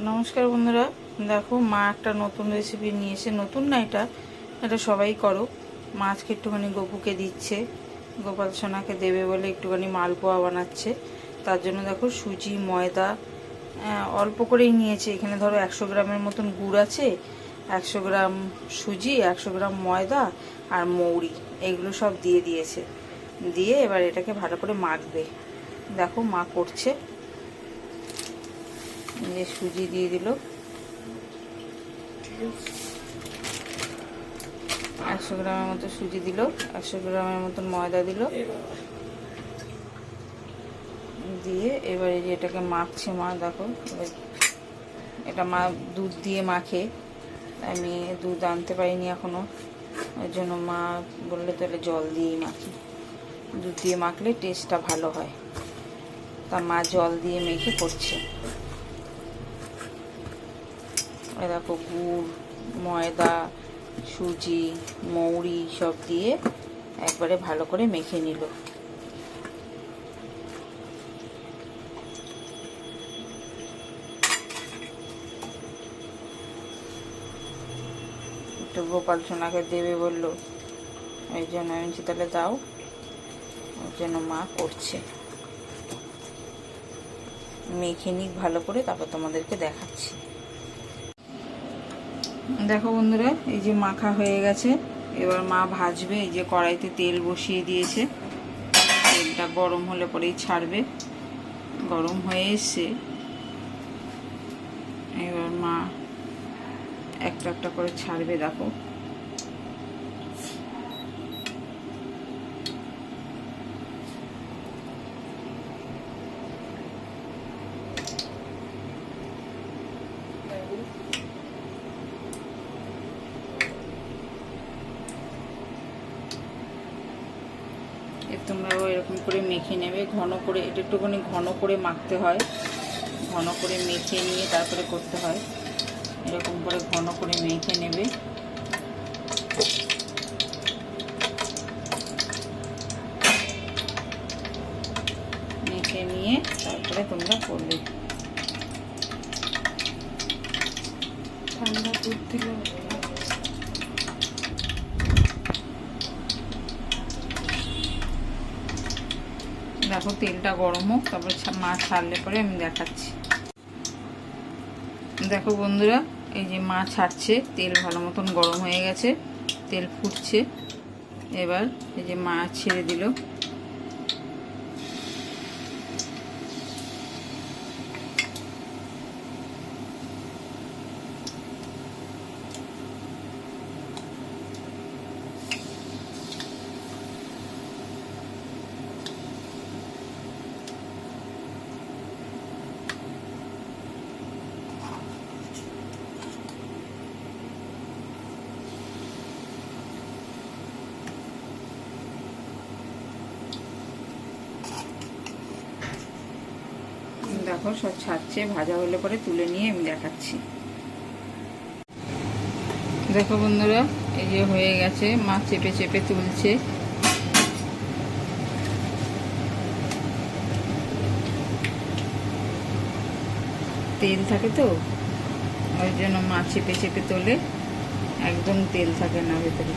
নমস্কার বন্ধুরা, দেখো মা একটা নতুন রেসিপি নিয়ে এসে, নতুন না, এটা সবাই করো। মা আজকে একটুখানি গপুকে দিচ্ছে, গোপাল সোনাকে দেবে বলে একটুখানি মালপোয়া বানাচ্ছে। তার জন্য দেখো সুজি ময়দা অল্প করেই নিয়েছে। এখানে ধরো 100 গ্রামের মতন গুড় আছে, 100 গ্রাম সুজি, 100 গ্রাম ময়দা আর মৌরি, এগুলো সব দিয়ে দিয়েছে। দিয়ে এবার এটাকে ভালো করে মাখবে। দেখো মা করছে, যে সুজি দিয়ে দিল, 100 গ্রামের মতো সুজি দিল, 100 গ্রামের মতন ময়দা দিল, দিয়ে এবারে যে এটাকে মাখছে মা। দেখো এটা মা দুধ দিয়ে মাখে, আমি দুধ আনতে পারিনি এখনো, ওই জন্য মা বললে তাহলে জল দিয়েই মাখি, দুধ দিয়ে মাখলে টেস্টটা ভালো হয়। তা মা জল দিয়ে মেখে করছে। দেখো গুড়, ময়দা, সুজি, মৌরি সব দিয়ে একবারে ভালো করে মেখে নিল। একটু গোপাল সোনাকে দেবে বললো, ওই জন্য আমি তাহলে দাও, ওই জন্য মা করছে। মেখে নিক ভালো করে, তারপর তোমাদেরকে দেখাচ্ছি। দেখো বন্ধুরা, এই যে মাখা হয়ে গেছে, এবার মা ভাজবে। এই যে কড়াইতে তেল বসিয়ে দিয়েছে, তেলটা গরম হলে পরেই ছাড়বে। গরম হয়ে এসছে, এবার মা একটা একটা করে ছাড়বে। দেখো তোমরাও এরকম করে মেখে নেবে, ঘন করে। এটা একটুখানি ঘন করে মাখতে হয়, ঘন করে মেখে নিয়ে তারপরে করতে হয়। এরকম করে ঘন করে মেখে নেবে। মেখে নিয়ে তারপরে তোমরা করবে। ঠান্ডা দুধ দিলে দেখো তেলটা গরম হোক, তারপরে মা ছাড়লে পরে আমি দেখাচ্ছি। দেখো বন্ধুরা, এই যে মা ছাড়ছে, তেল ভালো মতন গরম হয়ে গেছে, তেল ফুটছে। এবার এই যে মা ছেড়ে দিল। দেখো সব ছাড়ছে, ভাজা হলে পরে তুলে নিয়ে আমি দেখাচ্ছি। দেখো বন্ধুরা, এই যে হয়ে গেছে, মা চেপে চেপে তুলছে। তেল থাকে তো, ওই জন্য মা চেপে চেপে তোলে, একদম তেল থাকে না ভেতরে।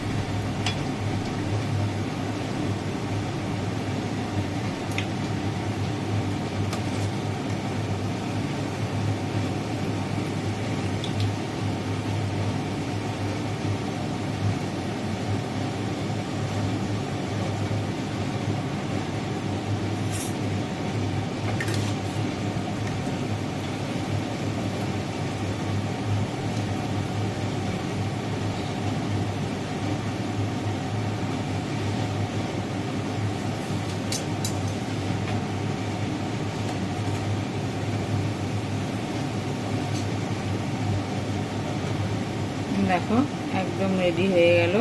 দেখো একদম রেডি হয়ে গেল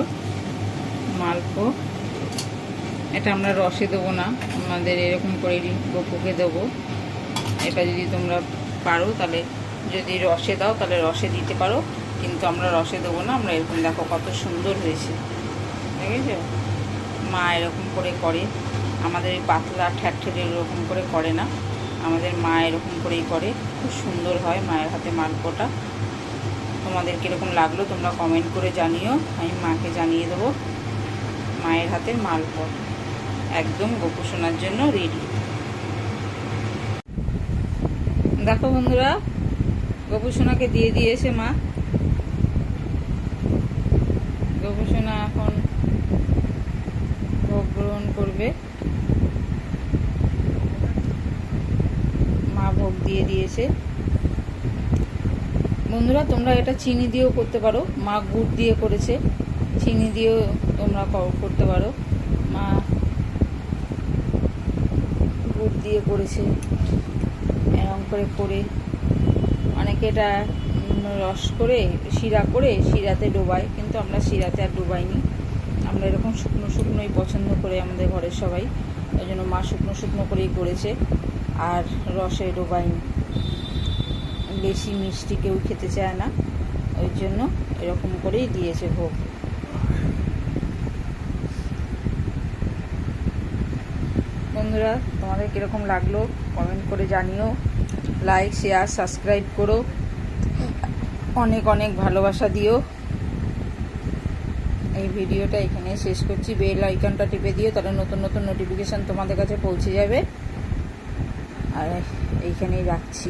মালপো। এটা আমরা রসে দেবো না, আমাদের এরকম করে গপুকে দেবো। এটা যদি তোমরা পারো, তাহলে যদি রসে দাও তাহলে রসে দিতে পারো, কিন্তু আমরা রসে দেবো না। আমরা এরকম, দেখো কত সুন্দর হয়েছে, দেখেছো? মা এরকম করে করে, আমাদের এই পাতলা ঠ্যাট ঠেটে এরকম করে করে না, আমাদের মা এরকম করেই করে। খুব সুন্দর হয় মায়ের হাতে মালপোয়াটা। তোমাদের কীরকম লাগলো তোমরা কমেন্ট করে জানিও, আমি মাকে জানিয়ে দেবো। মায়ের হাতের মালপোয়া একদম গোপু সোনার জন্য রেডি। দেখো বন্ধুরা, গোপু সোনাকে দিয়ে দিয়েছে মা। গোপু সোনা এখন ভোগ গ্রহণ করবে। মা ভোগ দিয়ে দিয়েছে। বন্ধুরা তোমরা এটা চিনি দিয়েও করতে পারো, মা গুড় দিয়ে করেছে, চিনি দিয়েও তোমরা করতে পারো। মা গুড় দিয়ে করেছে। এরকম করে অনেকে এটা রস করে শিরা করে শিরাতে ডোবায়, কিন্তু আমরা শিরাতে আর ডোবাইনি। আমরা এরকম শুকনো শুকনোই পছন্দ করে আমাদের ঘরের সবাই, ওই জন্য মা শুকনো শুকনো করেই করেছে, আর রসে ডোবাইনি। বেশি মিষ্টি কেউ খেতে চায় না, ওই জন্য এরকম করেই দিয়েছে ভোগ। বন্ধুরা তোমাদের কীরকম লাগলো কমেন্ট করে জানিও, লাইক শেয়ার সাবস্ক্রাইব করো, অনেক অনেক ভালোবাসা দিও। এই ভিডিওটা এখানে শেষ করছি। বেল আইকনটা টিপে দিও, তাহলে নতুন নতুন নোটিফিকেশান তোমাদের কাছে পৌঁছে যাবে। আর এইখানেই রাখছি।